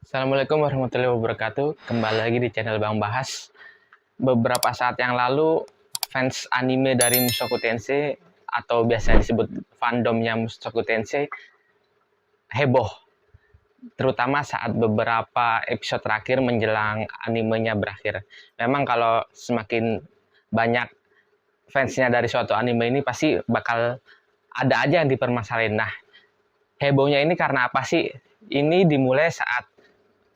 Assalamualaikum warahmatullahi wabarakatuh. Kembali lagi di channel Bang Bahas. Beberapa saat yang lalu, fans anime dari Mushoku Tensei atau biasa disebut fandomnya Mushoku Tensei heboh, terutama saat beberapa episode terakhir menjelang animenya berakhir. Memang kalau semakin banyak fansnya dari suatu anime ini pasti bakal ada aja yang dipermasalahin. Nah, hebohnya ini karena apa sih? Ini dimulai saat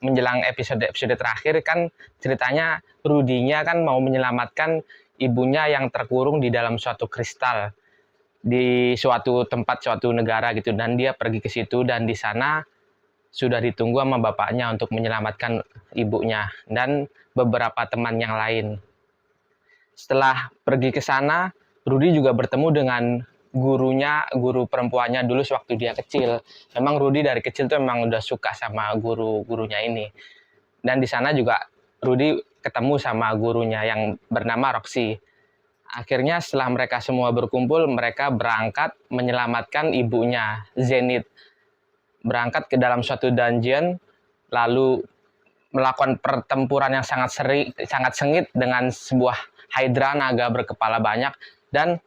menjelang episode-episode terakhir kan ceritanya Rudinya kan mau menyelamatkan ibunya yang terkurung di dalam suatu kristal di suatu tempat, suatu negara gitu, dan dia pergi ke situ dan di sana sudah ditunggu sama bapaknya untuk menyelamatkan ibunya dan beberapa teman yang lain. Setelah pergi ke sana, Rudy juga bertemu dengan gurunya, guru perempuannya dulu sewaktu dia kecil. Memang Rudy dari kecil tuh memang udah suka sama guru-gurunya ini. Dan di sana juga Rudy ketemu sama gurunya yang bernama Roxy. Akhirnya setelah mereka semua berkumpul, mereka berangkat menyelamatkan ibunya, Zenith. Berangkat ke dalam suatu dungeon, lalu melakukan pertempuran yang sangat sengit dengan sebuah Hydra naga berkepala banyak. Dan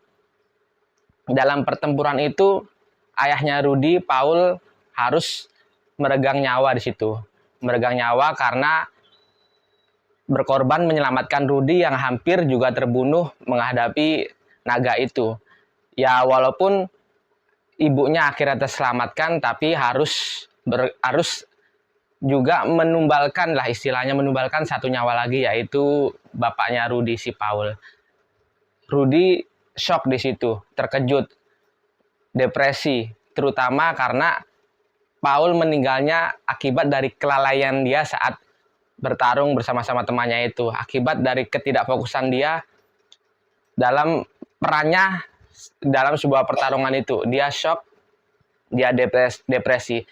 dalam pertempuran itu ayahnya Rudy, Paul, harus meregang nyawa di situ. Meregang nyawa karena berkorban menyelamatkan Rudy yang hampir juga terbunuh menghadapi naga itu. Ya walaupun ibunya akhirnya terselamatkan, tapi harus juga menumbalkan lah, istilahnya menumbalkan satu nyawa lagi, yaitu bapaknya Rudy, si Paul. Rudy shock di situ, terkejut, depresi, terutama karena Paul meninggalnya akibat dari kelalaian dia saat bertarung bersama-sama temannya itu, akibat dari ketidakfokusan dia dalam perannya dalam sebuah pertarungan itu. Dia shock, dia depresi.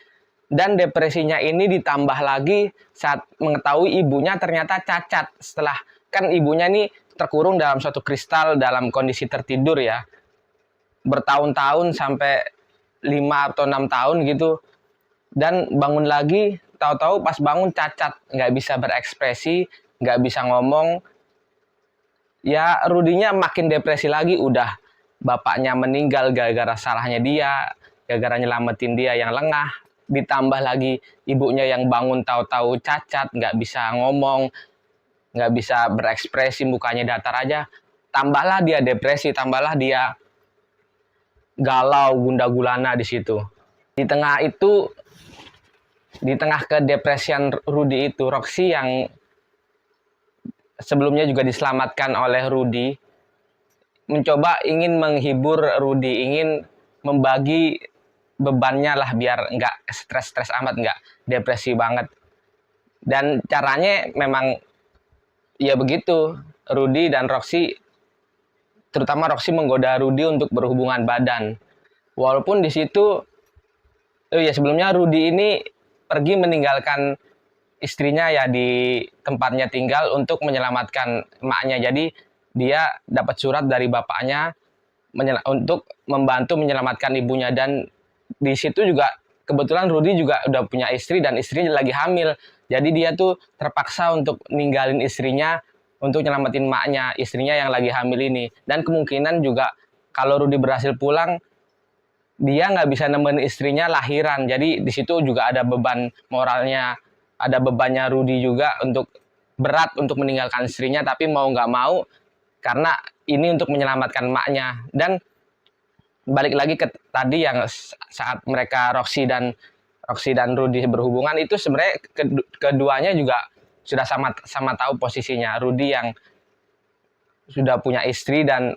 Dan depresinya ini ditambah lagi saat mengetahui ibunya ternyata cacat. Setelah kan ibunya ini terkurung dalam suatu kristal dalam kondisi tertidur ya. Bertahun-tahun sampai 5 atau 6 tahun gitu. Dan bangun lagi, tahu-tahu pas bangun cacat, nggak bisa berekspresi, nggak bisa ngomong. Ya Rudinya makin depresi lagi, udah bapaknya meninggal gara-gara salahnya dia, gara-gara nyelamatin dia yang lengah, ditambah lagi ibunya yang bangun tahu-tahu cacat, nggak bisa ngomong, nggak bisa berekspresi, mukanya datar aja. Tambahlah dia depresi, tambahlah dia galau, gundah gulana di situ. Di tengah itu, di tengah kedepresian Rudy itu, Roxy yang sebelumnya juga diselamatkan oleh Rudy mencoba ingin menghibur Rudy, ingin membagi bebannya lah biar nggak stres-stres amat, nggak depresi banget. Dan caranya memang ya begitu, Rudy dan Roxy, terutama Roxy menggoda Rudy untuk berhubungan badan. Walaupun di situ, ya sebelumnya Rudy ini pergi meninggalkan istrinya ya di tempatnya tinggal untuk menyelamatkan emaknya. Jadi dia dapat surat dari bapaknya untuk membantu menyelamatkan ibunya, dan di situ juga kebetulan Rudy juga udah punya istri dan istrinya lagi hamil. Jadi dia tuh terpaksa untuk ninggalin istrinya untuk nyelamatin maknya, istrinya yang lagi hamil ini. Dan kemungkinan juga kalau Rudy berhasil pulang, dia nggak bisa nemenin istrinya lahiran. Jadi di situ juga ada beban moralnya, ada bebannya Rudy juga untuk berat untuk meninggalkan istrinya, tapi mau nggak mau karena ini untuk menyelamatkan maknya. Dan balik lagi ke tadi yang saat mereka Roxy dan Rudy berhubungan itu, sebenarnya keduanya juga sudah sama tahu posisinya. Rudy yang sudah punya istri dan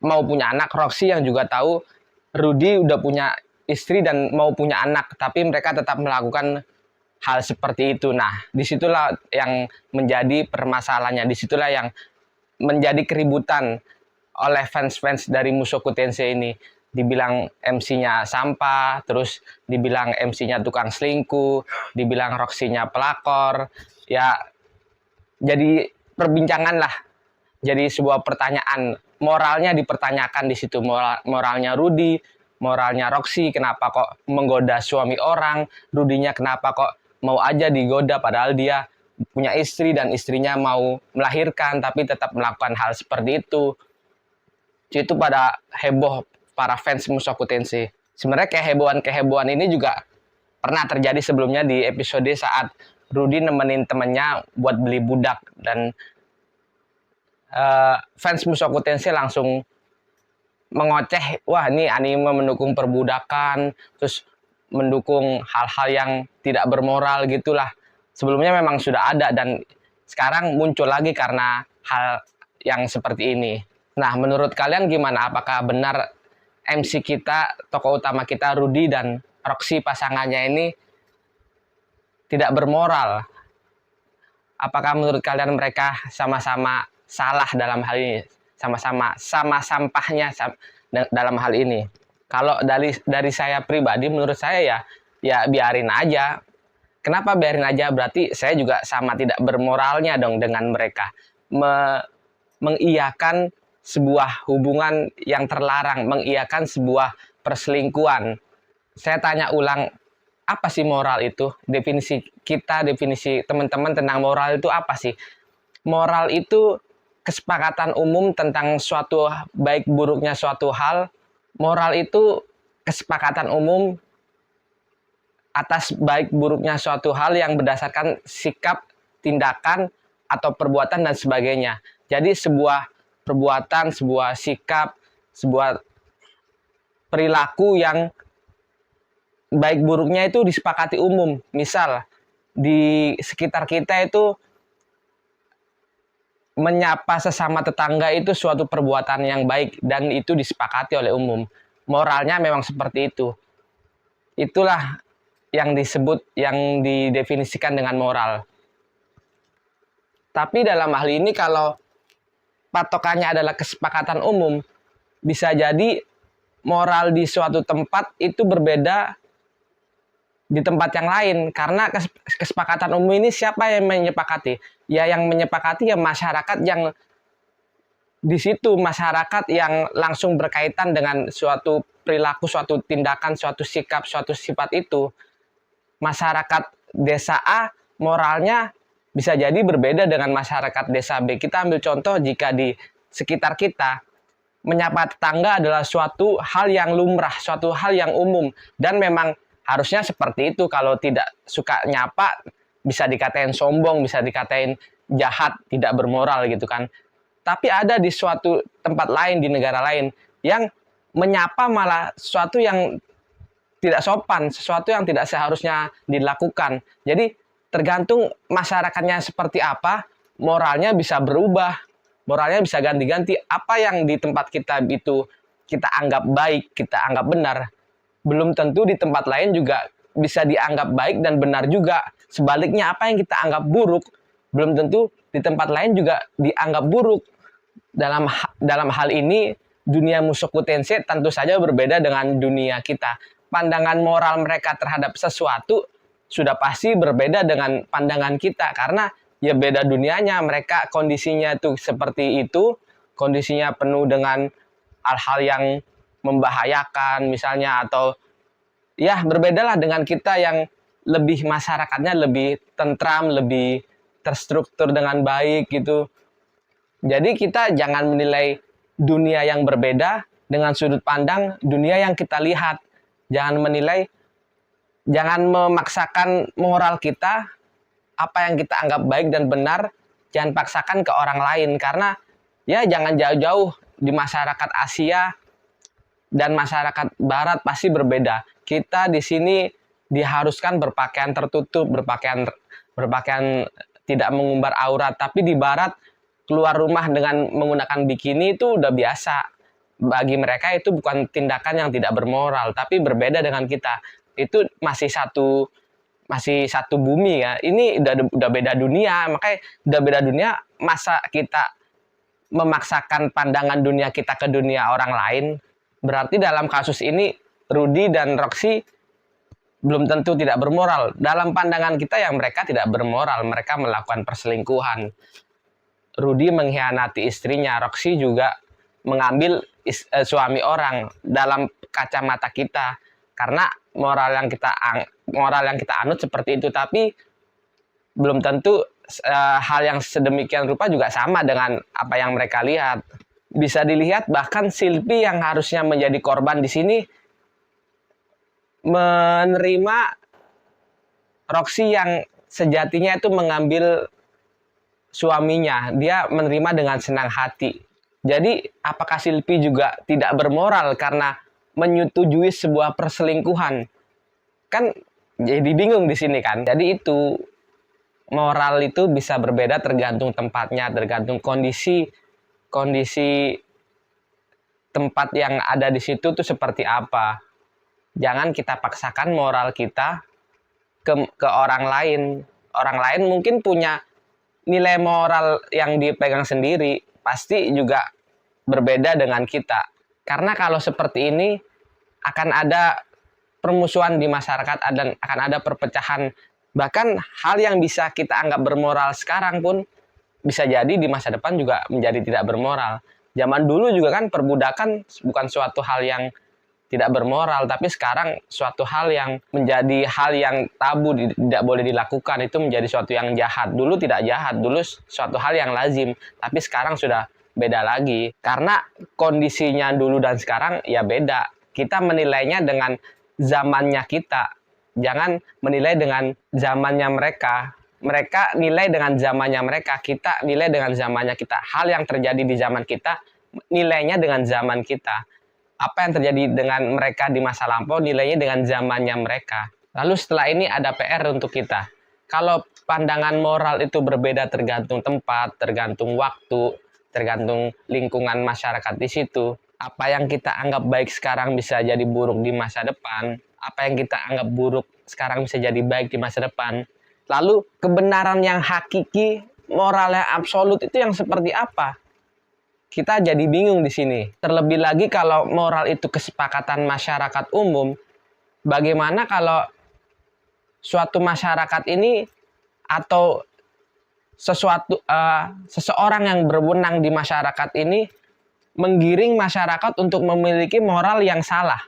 mau punya anak, Roxy yang juga tahu Rudy udah punya istri dan mau punya anak, tapi mereka tetap melakukan hal seperti itu. Nah, disitulah yang menjadi permasalahannya, disitulah yang menjadi keributan oleh fans-fans dari Mushoku Tensei ini. Dibilang MC-nya sampah, terus dibilang MC-nya tukang selingkuh, dibilang Roxy-nya pelakor. Ya, jadi perbincangan lah. Jadi sebuah pertanyaan, moralnya dipertanyakan di situ. Moralnya Rudy, moralnya Roxy, kenapa kok menggoda suami orang, Rudinya kenapa kok mau aja digoda padahal dia punya istri dan istrinya mau melahirkan tapi tetap melakukan hal seperti itu. Itu pada heboh para fans Mushoku Tensei. Sebenarnya kehebohan ini juga pernah terjadi sebelumnya di episode saat Rudy nemenin temennya buat beli budak, dan fans Mushoku Tensei langsung mengoceh, wah ini anime mendukung perbudakan, terus mendukung hal-hal yang tidak bermoral gitulah. Sebelumnya memang sudah ada dan sekarang muncul lagi karena hal yang seperti ini. Nah, menurut kalian gimana? Apakah benar MC kita, tokoh utama kita Rudy dan Roxy pasangannya ini tidak bermoral? Apakah menurut kalian mereka sama-sama salah dalam hal ini? Sama sampahnya dalam hal ini? Kalau dari saya pribadi, menurut saya ya biarin aja. Kenapa biarin aja? Berarti saya juga sama tidak bermoralnya dong dengan mereka. Mengiyakan sebuah hubungan yang terlarang, mengiyakan sebuah perselingkuhan. Saya tanya ulang, apa sih moral itu? Definisi kita, definisi teman-teman tentang moral itu apa sih? Moral itu kesepakatan umum tentang suatu baik buruknya suatu hal. Moral itu kesepakatan umum atas baik buruknya suatu hal yang berdasarkan sikap, tindakan, atau perbuatan dan sebagainya. Jadi sebuah perbuatan, sebuah sikap, sebuah perilaku yang baik buruknya itu disepakati umum. Misal di sekitar kita itu menyapa sesama tetangga itu suatu perbuatan yang baik dan itu disepakati oleh umum. Moralnya memang seperti itu. Itulah yang disebut, yang didefinisikan dengan moral. Tapi dalam hal ini kalau patokannya adalah kesepakatan umum, bisa jadi moral di suatu tempat itu berbeda di tempat yang lain, karena kesepakatan umum ini siapa yang menyepakati? Ya yang menyepakati ya masyarakat yang di situ, masyarakat yang langsung berkaitan dengan suatu perilaku, suatu tindakan, suatu sikap, suatu sifat itu. Masyarakat desa A moralnya bisa jadi berbeda dengan masyarakat desa B. Kita ambil contoh, jika di sekitar kita menyapa tetangga adalah suatu hal yang lumrah, suatu hal yang umum, dan memang harusnya seperti itu. Kalau tidak suka nyapa bisa dikatain sombong, bisa dikatain jahat, tidak bermoral gitu kan. Tapi ada di suatu tempat lain, di negara lain, yang menyapa malah sesuatu yang tidak sopan, sesuatu yang tidak seharusnya dilakukan. Jadi tergantung masyarakatnya seperti apa, moralnya bisa berubah, moralnya bisa ganti-ganti. Apa yang di tempat kita itu kita anggap baik, kita anggap benar, belum tentu di tempat lain juga bisa dianggap baik dan benar juga. Sebaliknya, apa yang kita anggap buruk, belum tentu di tempat lain juga dianggap buruk. Dalam hal ini, dunia Mushoku Tensei tentu saja berbeda dengan dunia kita. Pandangan moral mereka terhadap sesuatu sudah pasti berbeda dengan pandangan kita, karena ya beda dunianya. Mereka kondisinya tuh seperti itu, kondisinya penuh dengan hal-hal yang membahayakan misalnya, atau ya berbedalah dengan kita yang lebih masyarakatnya lebih tentram, lebih terstruktur dengan baik gitu. Jadi kita jangan menilai dunia yang berbeda dengan sudut pandang dunia yang kita lihat. Jangan memaksakan moral kita, apa yang kita anggap baik dan benar, jangan paksakan ke orang lain. Karena ya jangan jauh-jauh, di masyarakat Asia dan masyarakat Barat pasti berbeda. Kita di sini diharuskan berpakaian tertutup, berpakaian tidak mengumbar aurat. Tapi di Barat keluar rumah dengan menggunakan bikini itu udah biasa. Bagi mereka itu bukan tindakan yang tidak bermoral, tapi berbeda dengan kita. Itu masih satu bumi ya. Ini udah beda dunia, makanya udah beda dunia, masa kita memaksakan pandangan dunia kita ke dunia orang lain? Berarti dalam kasus ini Rudy dan Roxy belum tentu tidak bermoral. Dalam pandangan kita yang mereka tidak bermoral, mereka melakukan perselingkuhan. Rudy mengkhianati istrinya, Roxy juga mengambil suami orang dalam kacamata kita. Karena moral yang kita anut seperti itu, tapi belum tentu hal yang sedemikian rupa juga sama dengan apa yang mereka lihat. Bisa dilihat bahkan Silpi yang harusnya menjadi korban di sini menerima Roxy yang sejatinya itu mengambil suaminya. Dia menerima dengan senang hati. Jadi apakah Silpi juga tidak bermoral karena menyetujui sebuah perselingkuhan? Kan jadi bingung di sini kan. Jadi itu moral itu bisa berbeda tergantung tempatnya, tergantung kondisi tempat yang ada di situ tuh seperti apa. Jangan kita paksakan moral kita ke orang lain. Orang lain mungkin punya nilai moral yang dipegang sendiri, pasti juga berbeda dengan kita. Karena kalau seperti ini akan ada permusuhan di masyarakat dan akan ada perpecahan. Bahkan hal yang bisa kita anggap bermoral sekarang pun bisa jadi di masa depan juga menjadi tidak bermoral. Zaman dulu juga kan perbudakan bukan suatu hal yang tidak bermoral, tapi sekarang suatu hal yang menjadi hal yang tabu, tidak boleh dilakukan, itu menjadi suatu yang jahat. Dulu tidak jahat, dulu suatu hal yang lazim, tapi sekarang sudah beda lagi. Karena kondisinya dulu dan sekarang ya beda. Kita menilainya dengan zamannya kita, jangan menilai dengan zamannya mereka. Mereka nilai dengan zamannya mereka, kita nilai dengan zamannya kita. Hal yang terjadi di zaman kita, nilainya dengan zaman kita. Apa yang terjadi dengan mereka di masa lampau, nilainya dengan zamannya mereka. Lalu setelah ini ada PR untuk kita. Kalau pandangan moral itu berbeda tergantung tempat, tergantung waktu, tergantung lingkungan masyarakat di situ. Apa yang kita anggap baik sekarang bisa jadi buruk di masa depan. Apa yang kita anggap buruk sekarang bisa jadi baik di masa depan. Lalu kebenaran yang hakiki, moral yang absolut itu yang seperti apa? Kita jadi bingung di sini. Terlebih lagi kalau moral itu kesepakatan masyarakat umum, bagaimana kalau suatu masyarakat ini atau seseorang yang berwenang di masyarakat ini menggiring masyarakat untuk memiliki moral yang salah.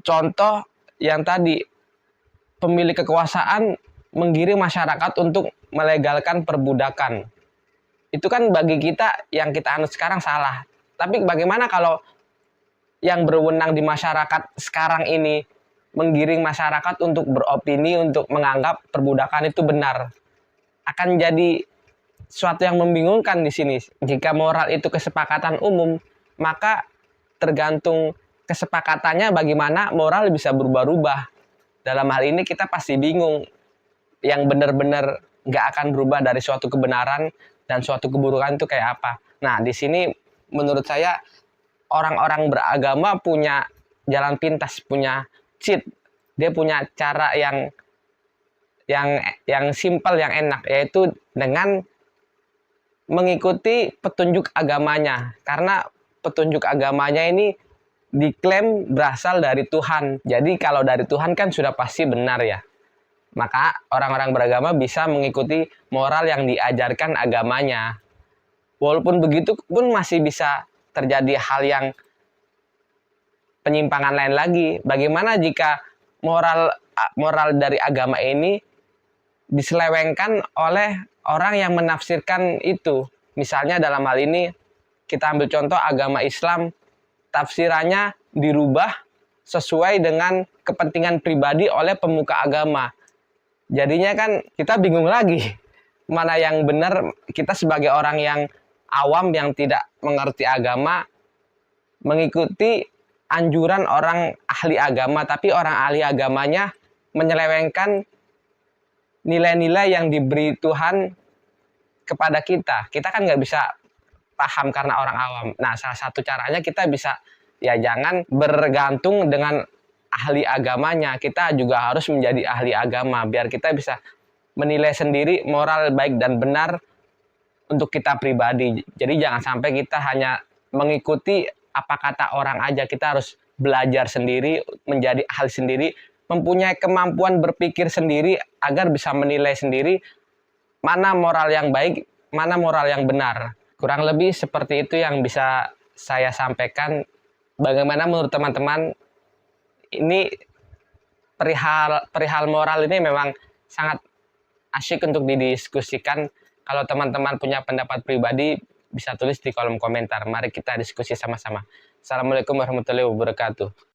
Contoh yang tadi, pemilik kekuasaan menggiring masyarakat untuk melegalkan perbudakan. Itu kan bagi kita yang kita anut sekarang salah. Tapi bagaimana kalau yang berwenang di masyarakat sekarang ini menggiring masyarakat untuk beropini, untuk menganggap perbudakan itu benar? Akan jadi suatu yang membingungkan di sini. Jika moral itu kesepakatan umum, maka tergantung kesepakatannya bagaimana moral bisa berubah-ubah. Dalam hal ini kita pasti bingung. Yang benar-benar nggak akan berubah dari suatu kebenaran dan suatu keburukan itu kayak apa. Nah, di sini menurut saya orang-orang beragama punya jalan pintas, punya cheat. Dia punya cara yang simpel, yang enak, yaitu dengan mengikuti petunjuk agamanya. Karena petunjuk agamanya ini diklaim berasal dari Tuhan. Jadi kalau dari Tuhan kan sudah pasti benar ya. Maka orang-orang beragama bisa mengikuti moral yang diajarkan agamanya. Walaupun begitu pun masih bisa terjadi hal yang penyimpangan lain lagi. Bagaimana jika moral dari agama ini diselewengkan oleh orang yang menafsirkan itu? Misalnya dalam hal ini kita ambil contoh agama Islam, tafsirannya dirubah sesuai dengan kepentingan pribadi oleh pemuka agama. Jadinya kan kita bingung lagi mana yang benar. Kita sebagai orang yang awam yang tidak mengerti agama mengikuti anjuran orang ahli agama, tapi orang ahli agamanya menyelewengkan nilai-nilai yang diberi Tuhan kepada kita. Kita kan nggak bisa paham karena orang awam. Nah, salah satu caranya kita bisa ya jangan bergantung dengan ahli agamanya. Kita juga harus menjadi ahli agama biar kita bisa menilai sendiri moral baik dan benar untuk kita pribadi. Jadi jangan sampai kita hanya mengikuti apa kata orang aja. Kita harus belajar sendiri, menjadi ahli sendiri, mempunyai kemampuan berpikir sendiri agar bisa menilai sendiri mana moral yang baik, mana moral yang benar. Kurang lebih seperti itu yang bisa saya sampaikan. Bagaimana menurut teman-teman? Ini perihal moral ini memang sangat asyik untuk didiskusikan. Kalau teman-teman punya pendapat pribadi, bisa tulis di kolom komentar. Mari kita diskusi sama-sama. Assalamualaikum warahmatullahi wabarakatuh.